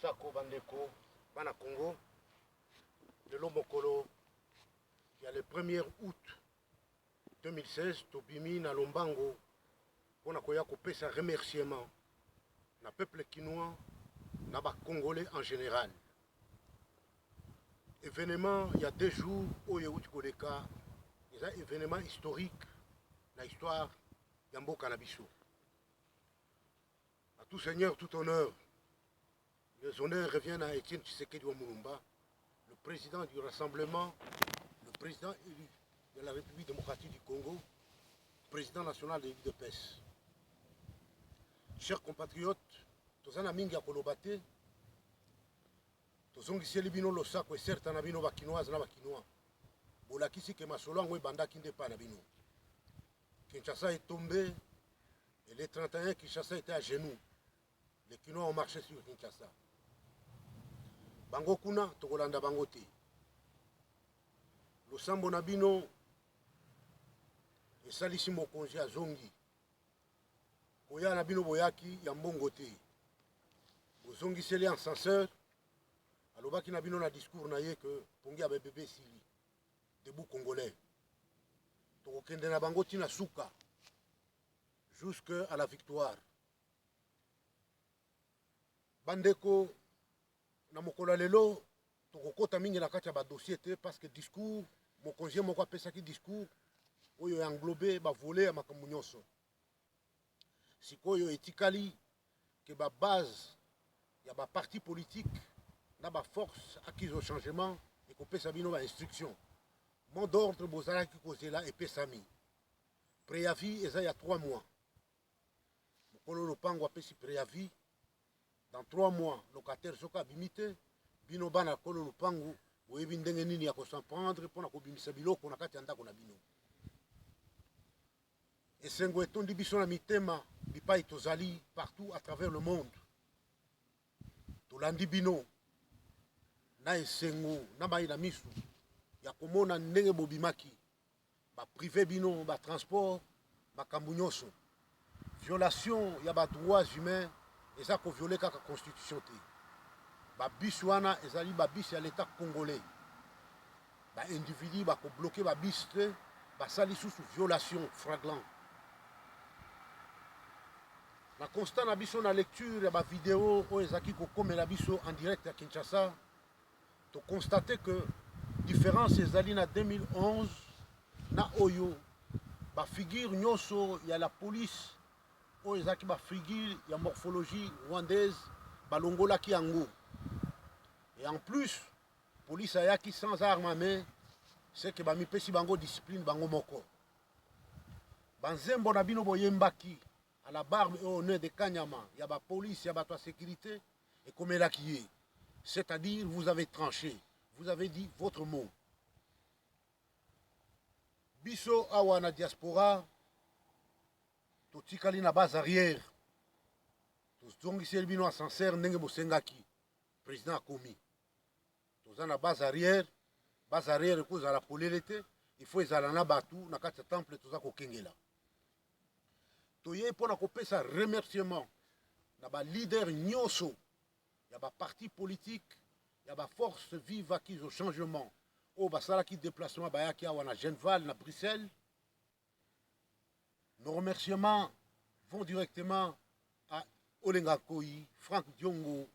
Losako Bandeko, Bana Congo, le Lomokolo, il y a le 1er août 2016, Tobimi na Lombango, on a coupé sa remerciement, na peuple quinois, na ba Congolais en général. Événement, il y a 2 jours, au Yéhout Koleka, il y a un événement historique, la histoire d'Ambo Canabiso. À tout seigneur, tout honneur, les honneurs reviennent à Étienne Tshisekedi Mulumba, le président du Rassemblement, le président élu de la République démocratique du Congo, président national de l'UDPS. Chers compatriotes, tous en amingi à Kolobate, tous on qui bino losako et certes na bino bakinoise na bakinois. Bolakisi ke masolo ngo banda kinde pa na bino. Kinshasa est tombé et les 31 Kinshasa était à genoux. Les Kinois ont marché sur Kinshasa. Bango kuna tokolanda bango te. Losambo na bino esalisi mokonzi ya zongi. Koya na bino boyaki ya mbongo te. Bozongi seli en censeur. Alobaki na bino na discours na ye que pongi ya bébé sili. Debout congolais. Tokokende na bango tina suka. Jusqu'à la victoire. Bandeko na mokolo lelo tokokota mingi na kati ya ba dossier te parce que discours mokonzi moko apesaki discours oyo englobé ba voler ya makambo nyonso. Sikoyo etikali que ba base ya ba parti politique na ba force acquise au changement et kopesa bino ba instruction. Mot d'ordre bozalaki kozela epesami. Préavis eza ya 3 mois. Mokolo lopango apesi préavis. Dans 3 mois, locataire soka bimite, bino bana kolo lupangu, oyebi ndenge nini ya ko s'en prendre pour na ko bimisa biloko na kati ndako na bino. Esengo etondi biso na mitema bipai tozali partout à travers le monde. Tolandi bino na esengo na mai na misu ya komona ndenge bobimaki ba privé bino ba transport ba kambunyoso. Violation ya ba droits humains. Et ça qu'on viole la constitution. Ba bis wana ezali ba bis ya l'état congolais. Ba individu ba ko bloquer ba bis te ba sali sous violation flagrant. La constat na biso na lecture ya ba vidéo o ezaki ko komela biso en direct à Kinshasa. To constater que différence ezali na 2011 na oyo ba figure nyonso ya la police ezaki ba figure ya morphologie rwandaise balongola ki yango. Et en plus police ayaki sans arme à main, c'est que ba mipesi bango discipline bango moko. Banzembo na bino boyembaki à la barbe et au nez de Kanyama, ya ba police ya ba sécurité et komela ki. C'est-à-dire vous avez tranché, vous avez dit votre mot. Biso awa na diaspora totikali na base arrière. Tozongisi bino ascenseur ndenge bosengaki. Président akomi. Toza na base arrière kozala la polelete, il faut ezala na batu na kati temple toza kokengela. Toye pona kopesa remerciement na ba leader nyonso ya ba parti politique, ya ba force vive acquise au changement. O basalaki déplacement bayaki awa na Genval na Bruxelles. Nos remerciements vont directement à Olenga Koyi, Franck Diongo,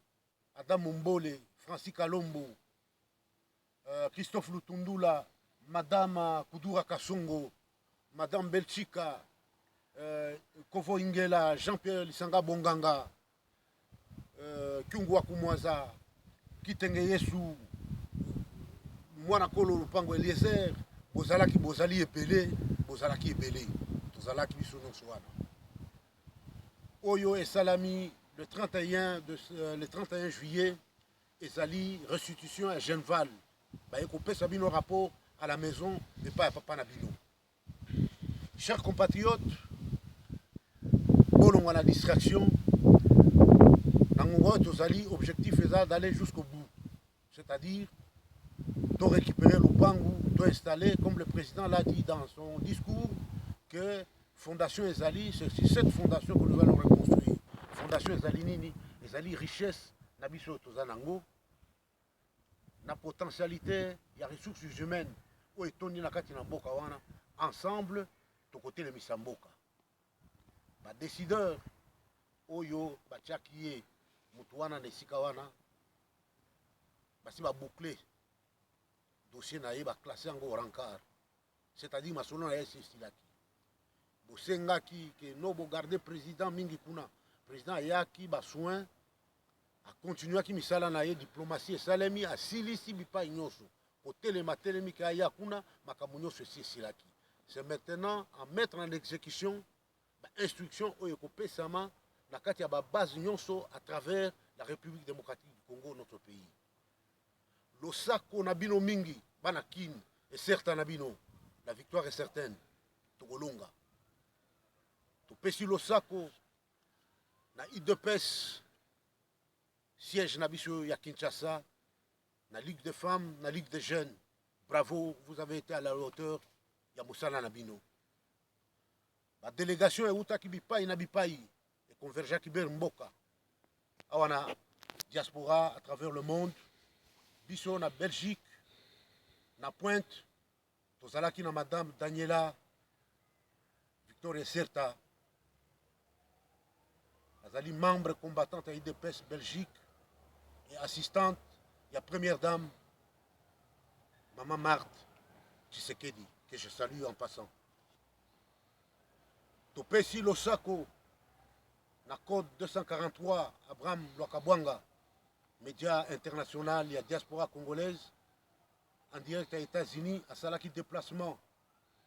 Adam Mombole, Francis Kalombo, Christophe Lutundula, Madame Kudura Kasongo, Madame Belchika, Kovo Ingela, Jean-Pierre Lisanga Bonganga, Kyungwa Kumwaza, Kitenge Yesu, Mwana Kolo Lupango Eliezer, Bozali Ebele, Bozalaki Ebele. Oyo et Salami le 31 juillet ezali restitution à Genval. Ba ekopé sabino rapport à la maison et pas à papa Nabino. Chers compatriotes, bon on a la distraction. Dans tozali objectif est d'aller jusqu'au bout. C'est-à-dire de récupérer le Lupango, d'installer comme le président l'a dit dans son discours que Fondation Ezali, c'est cette fondation que nous allons reconstruire. Fondation Ezali Nini, Ezali richesse, na biso toza nango na potentialité ya ressources humaines oyo etondi na kati na mboka wana ensemble tokotelemisa mboka badécideur oyo batiaki ye motu wana na esika wana basi baboucle dossier na ye baklasse yango au rencard, c'est-à-dire masolo na ye esilaki bosengaki ke no bogarde président mingi kuna président ayaki basoin akontinuaki misala na ye diplomatie esalemi asilisi bipai nyonso kotelema telemi ke aya kuna makambo nyonso esi esilaki. C'est maintenant à mettre en exécution instruction oyo ekopesama na kati ya babase nyonso à travers la République démocratique du Congo, notre pays. Losako na bino mingi bana kin et certain na bino la victoire est certaine tokolonga topesi losako na UDPS siège na biso ya Kinshasa na Ligue des femmes na Ligue des jeunes. Bravo, vous avez été à la hauteur ya mosala na bino. La délégation eutaki bipai na bipai et convergeaki ber mboka awana diaspora à travers le monde biso na Belgique na Pointe tozalaki na madame Daniela Victoria Serta azali membre combattante à UDPS Belgique et assistante et la première dame maman Marthe Tshisekedi que je salue en passant. Topesi Losako na code 243 Abraham Lwakabwanga média international et la diaspora congolaise en direct aux États-Unis à salaki déplacement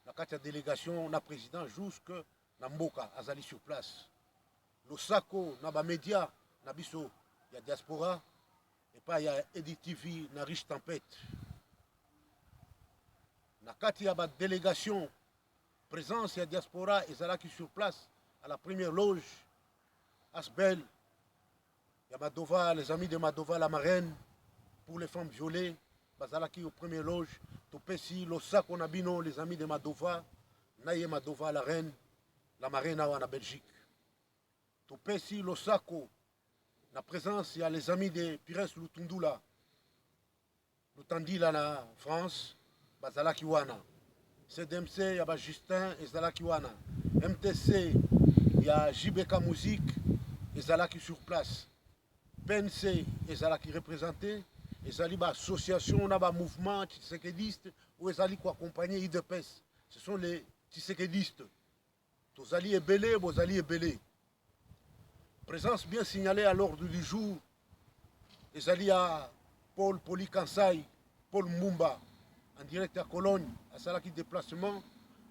la carte délégation na président jusque na mboka azali sur place. Losako na ba média na biso ya diaspora et pas ya Edit TV na riche tempête na kati ya ba délégation présence ya diaspora ezalaki sur place à la première loge Asbel ya Madova, les amis de Madova la marraine pour les femmes violées bazalaki au premier loge topesi Losako na bino les amis de Madova naye Madova la reine la marraine awa na Belgique topesi Losako na présence ya les amis de Pires Lutundula Lutandila na France bazalaki wana CDMC ya ba Justin ezalaki wana MTC ya JBK Musique ezalaki sur place PNC ezalaki représenté ezali ba association na ba mouvement tshisekediste ou ezali ko accompagner UDPS. Ce sont les tshisekedistes tozali ebele bozali ebele présence bien signalée à l'ordre du jour ezali ya Paul Polikansai Paul Mumba en direct à Cologne, à Salaki déplacement,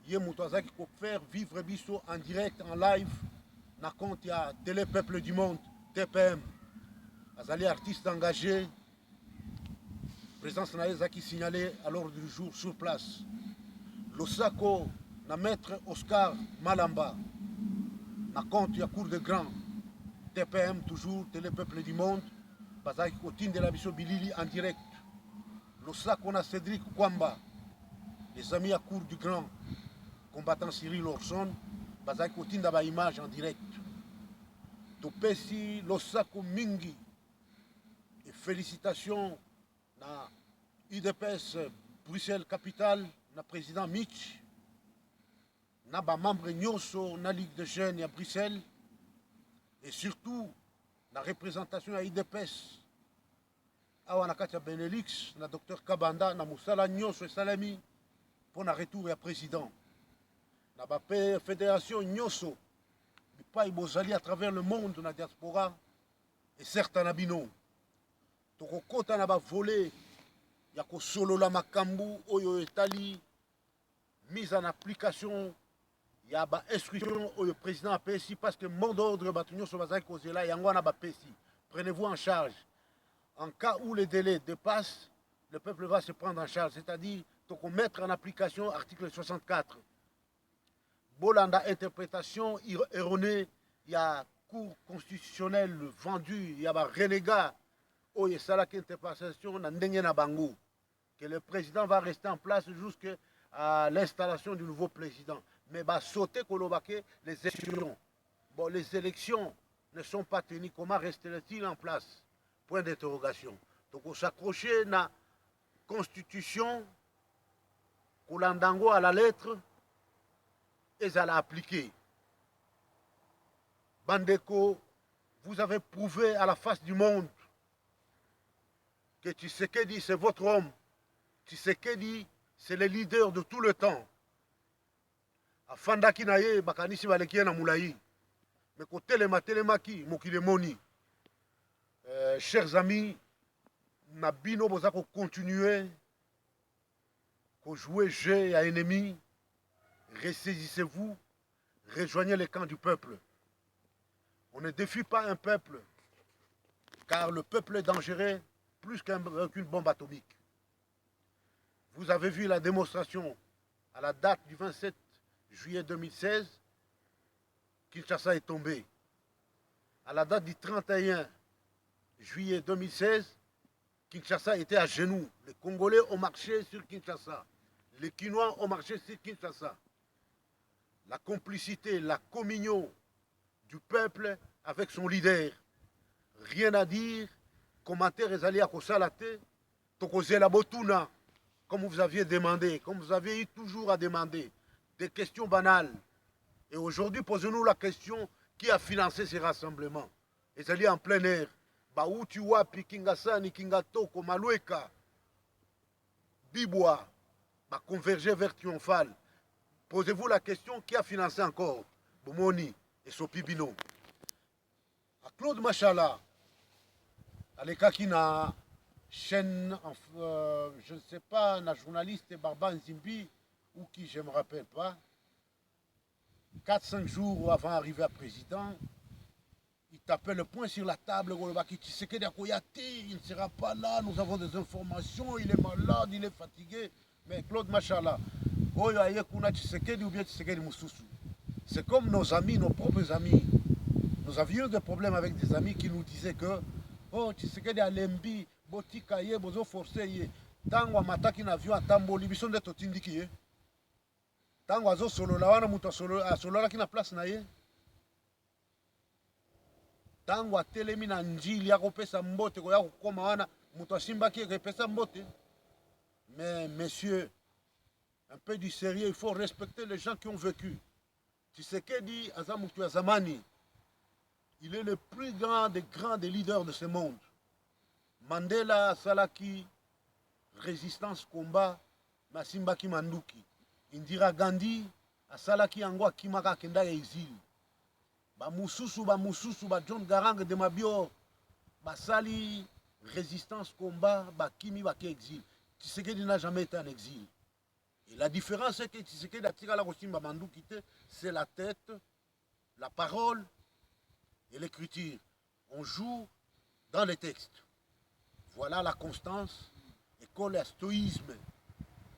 yé moutazaki pour faire vivre biso en direct, en live, na compte ya Télé Peuple du Monde, TPM, azali artiste engagé, présence na ezaki signalée à l'ordre du jour sur place. Losako na maître Oscar Malamba, na compte ya Cour de Grand, TPM toujours, Télé Peuple du Monde, bazaki kotine de la biso Bilili en direct. Losako na Cédric Kwamba, les amis à Cour du Grand, combattant Cyril Orson, bazaki kotinda ba image en direct. Topesi Losako mingi et félicitations na UDPS Bruxelles capitale na président Mitch, na ba membre nyonso na Ligue des jeunes à Bruxelles et surtout la représentation à UDPS awa na kati ya Benelux na Dr Kabanda na musala nyonso esalemi pour na retour ya président na ba fédération nyonso bipai bozali à travers le monde na diaspora et certain na bino tokokota na ba volet ya kosolola makambu oyo etali mise en application ya ba instruction oyo président apesi parce que mot d'ordre bato nyonso bazali kozela yango wana bapesi prenez-vous en charge. En cas où les délais dépassent, le peuple va se prendre en charge, c'est-à-dire mettre en application l'article 64. Bolanda, interprétation erronée, il y a cour constitutionnelle vendue, il y a un renégat, il y a une interprétation que le président va rester en place jusqu'à l'installation du nouveau président. Mais va sauter les élections. Bon, les élections ne sont pas tenues, comment resterait-il en place? point d'interrogation. Donc s'accrocher na constitution Koulandango à la lettre et à l'appliquer. Bandeko, vous avez prouvé à la face du monde que Tshisekedi c'est votre homme. Tshisekedi c'est le leader de tout le temps. Afandaki na ye bakanisi balekie na moulayi. Mais côté le matelemaki mokilemoni. Chers amis, Nabino boza ko continuer ko jouer jeu à ennemi. Ressaisissez-vous, rejoignez les camps du peuple. On ne défie pas un peuple, car le peuple est dangereux plus qu'une bombe atomique. Vous avez vu la démonstration à la date du 27 juillet 2016, Kinshasa est tombé. À la date du 31 juillet 2016, Kinshasa était à genoux. Les Congolais ont marché sur Kinshasa. Les Kinois ont marché sur Kinshasa. La complicité, la communion du peuple avec son leader. Rien à dire. Commentaire est allé à Kosalate, Tokozela Botuna, comme vous aviez demandé, comme vous avez eu toujours à demander. Des questions banales. Et aujourd'hui, posez-nous la question qui a financé ces rassemblements. Et c'est en plein air. Baouti Wapi, Kingasani, Kingatoko, Maloueka, Bibois, converger vers Triomphal. Posez-vous la question qui a financé encore Bomoni et Sopibino. À Claude Machala, à l'écaki na chaîne, je ne sais pas, na journaliste Barba Nzimbi, ou qui, je ne me rappelle pas, 4-5 jours avant d'arriver à président, il tapait le poing sur la table, il ne sera pas là, nous avons des informations, il est malade, il est fatigué. Mais Claude Machala, c'est comme nos amis, nos propres amis. Nous avions des problèmes avec des amis qui nous disaient que oh, Tshisekedi alembi, botika ye, bozo forcé ye. Tango amataki na avion atamboli, biso nde totindiki ye. Tango azo solola wana muto solola ki na place na ye. Tango atelemi na njili ya kopesa mbote koya kokoma wana muto asimbaki ye kopesa mbote. Mais messieurs, un peu du sérieux, il faut respecter les gens qui ont vécu. Tshisekedi azamutu ya zamani. Il est le plus grand des leaders de ce monde. Mandela Salaki, résistance, combat, Masimbaki Manduki. Indira Gandhi, Salaki Angwa Kimaka Kenda exil. Ba Mususu, ba John Garang de Mabio, Basali, résistance, combat, ba Kimi, ba exil. Tshisekedi n'a jamais été en exil. Et la différence, c'est que Tshisekedi a tiré la Rosimba Manduki, c'est la tête, la parole, et l'écriture. On joue dans les textes. Voilà la constance, école et stoïsme.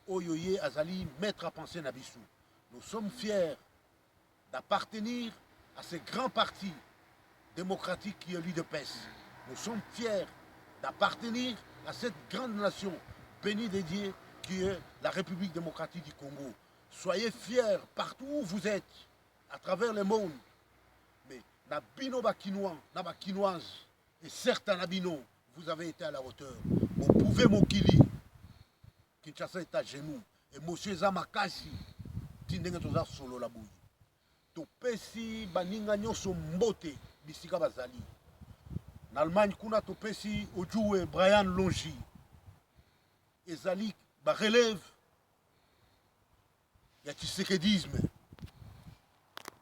Oyoye Azali, maître à penser Nabissou. Nous sommes fiers d'appartenir à ce grand parti démocratique qui est l'UDPS. Nous sommes fiers d'appartenir à cette grande nation bénie de Dieu qui est la République démocratique du Congo. Soyez fiers partout où vous êtes, à travers le monde. Na bino bakinois, na bakinoises, et certains nabino, vous avez été à la hauteur. Vous pouvez Mokili, Kinshasa est à genoux, et monsieur Zamakasi, Tindenge toza solo la bouille. Topesi baninga nyoso mbote, bisika bazali. En Allemagne, kuna topesi Ojuwe Brian Longi, ezali ba relève, ya tshisekedisme.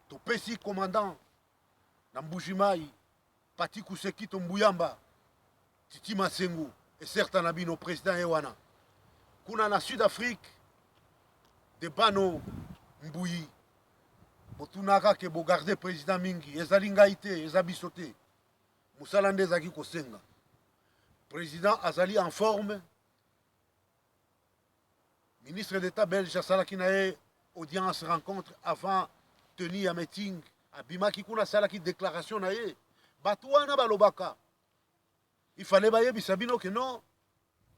Topesi commandant, Nambujimai, Pati Kuseki Tombuyamba, Titi Masengo, et certains nabino président Ewana. Kuna na Sud-Afrique, de Bano Mbouyi, Botunaka ke bogarde président Mingi, Ezalingaite, Ezabisote, Moussalande Zaki Kosenga. Président Azali en forme, ministre d'État belge Salaki Nae, audience rencontre avant tenir un meeting. Abimaki kuna salaki déclaration na ye. Batouana balobaka. Il fallait baye bisabino que non.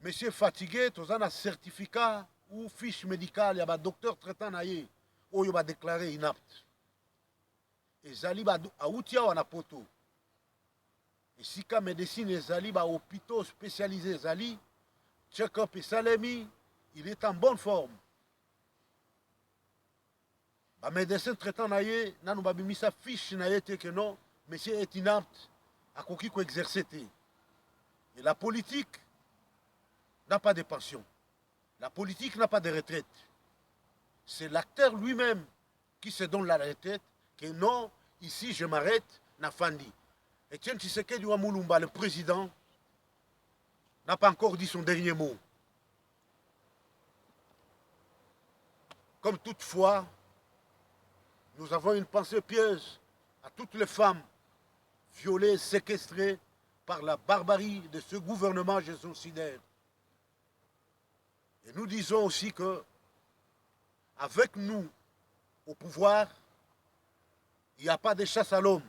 Monsieur fatigué, tozan un certificat ou fiche médicale, ya ba docteur traitant na ye. Oyo ba déclaré inapte. Et Zali ba aoutia wana poto. Et si ka médecine ezali, ba hôpitaux spécialisés ezali, check-up et salemi, il est en bonne forme. Ba médecin traitant na ye, nanu ba bimisa fiche na ye te que non, monsieur est inapte à koki ko exercer te. Et la politique n'a pas de pension. La politique n'a pas de retraite. C'est l'acteur lui-même qui se donne la retraite, que non, ici je m'arrête, n'a fandi. Etienne Tshisekedi wa Mulumba, le président, n'a pas encore dit son dernier mot. Comme toutefois, nous avons une pensée pieuse à toutes les femmes violées, séquestrées par la barbarie de ce gouvernement génocidaire. Et nous disons aussi que, avec nous au pouvoir, il n'y a pas de chasse à l'homme.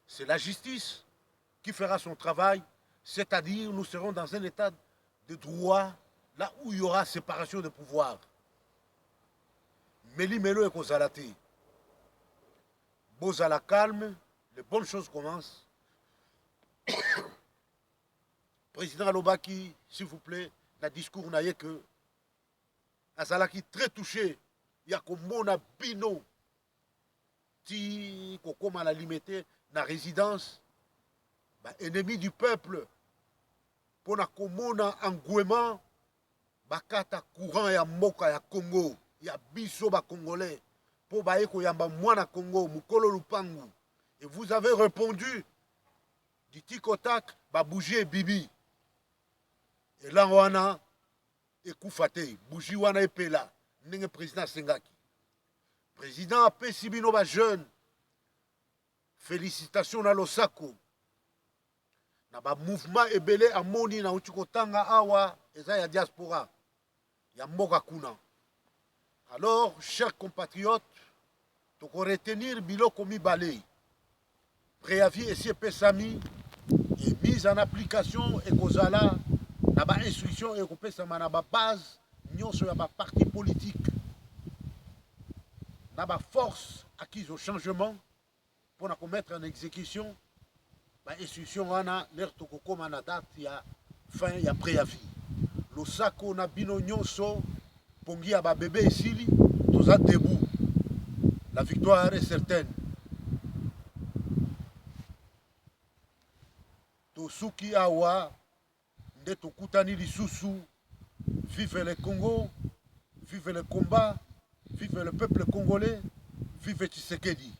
C'est la justice qui fera son travail, c'est-à-dire nous serons dans un état de droit, là où il y aura séparation de pouvoir. Meli Melo et Kozalate. Bozala calme, les bonnes choses commencent. Président Alobaki, s'il vous plaît, le discours n'a que Azalaki très touché. Il y a comme mon bino ti kokoma la limité na résidence ba ennemi du peuple pour na komona engouement bakata courant ya mboka ya Congo ya biso ba congolais pour ba eko yamba mwana Congo mukolo lupangu. Et vous avez répondu du tikotak ba bouger bibi. Et là wana ekoufate bougie wana epela ndenge président Sengaki. Président apesi bino ba jeune. Félicitations na Losako. Na ba mouvement ebele amoni na utikotanga awa eza ya diaspora. Ya mboka kuna. Alors, chers compatriotes, toko retenir biloko mibale. Préavis et pesami et mise en application et kozala na ba instruction et kopesama na ba base nyonso ya ba parti politique. Na ba force acquise au changement pour mettre en exécution ba instruction wana l'air tokokoma na date ya fin ya préavis. Losako na bino nyonso pongi ya ba bébé esili toza debout. La victoire est certaine. Tosuki awa nde tokutani lisusu. Vive le Congo, vive le combat, vive le peuple congolais, vive Tshisekedi.